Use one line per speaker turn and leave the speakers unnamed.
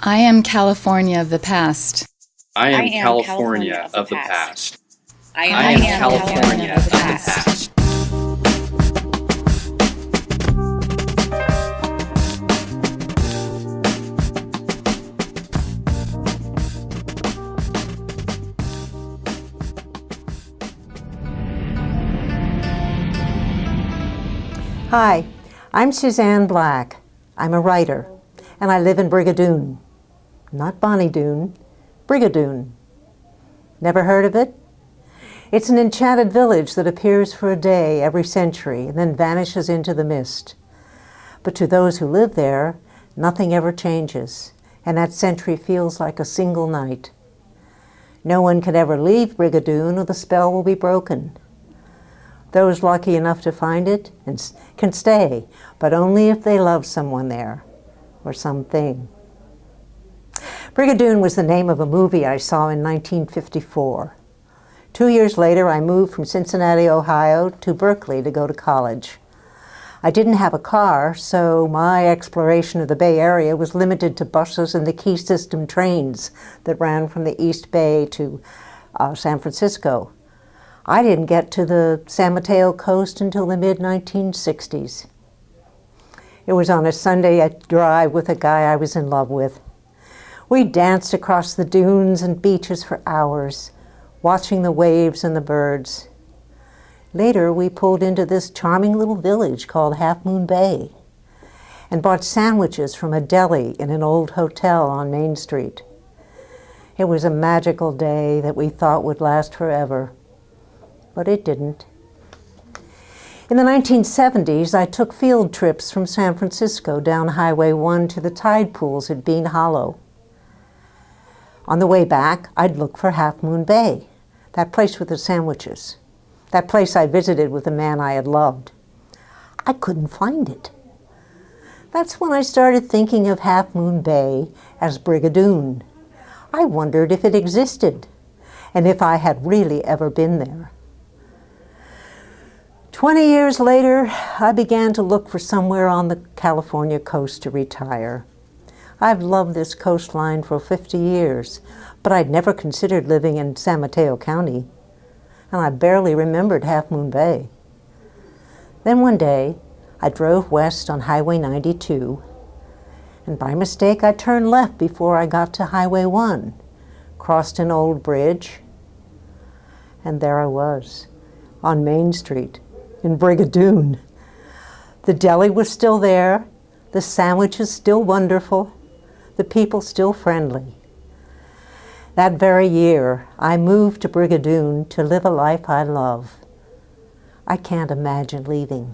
I am California of the past.
I am California of the past.
I
I
am
am California of the past.
Hi, I'm Suzanne Black. I'm a writer, and I live in Brigadoon. Not Bonnie Doon, Brigadoon. Never heard of it? It's an enchanted village that appears for a day every century and then vanishes into the mist. But to those who live there, nothing ever changes, and that century feels like a single night. No one can ever leave Brigadoon or the spell will be broken. Those lucky enough to find it can stay, but only if they love someone there, or something. Brigadoon was the name of a movie I saw in 1954. 2 years later, I moved from Cincinnati, Ohio, to Berkeley to go to college. I didn't have a car, so my exploration of the Bay Area was limited to buses and the Key System trains that ran from the East Bay to San Francisco. I didn't get to the San Mateo coast until the mid-1960s. It was on a Sunday drive with a guy I was in love with. We danced across the dunes and beaches for hours, watching the waves and the birds. Later, we pulled into this charming little village called Half Moon Bay and bought sandwiches from a deli in an old hotel on Main Street. It was a magical day that we thought would last forever. But it didn't. In the 1970s, I took field trips from San Francisco down Highway 1 to the tide pools at Bean Hollow. On the way back, I'd look for Half Moon Bay, that place with the sandwiches, that place I visited with the man I had loved. I couldn't find it. That's when I started thinking of Half Moon Bay as Brigadoon. I wondered if it existed, and if I had really ever been there. 20 years later, I began to look for somewhere on the California coast to retire. I've loved this coastline for 50 years, but I'd never considered living in San Mateo County, and I barely remembered Half Moon Bay. Then one day, I drove west on Highway 92, and by mistake I turned left before I got to Highway 1, crossed an old bridge, and there I was, on Main Street, in Brigadoon. The deli was still there, the sandwiches still wonderful, the people still friendly. That very year, I moved to Brigadoon to live a life I love. I can't imagine leaving.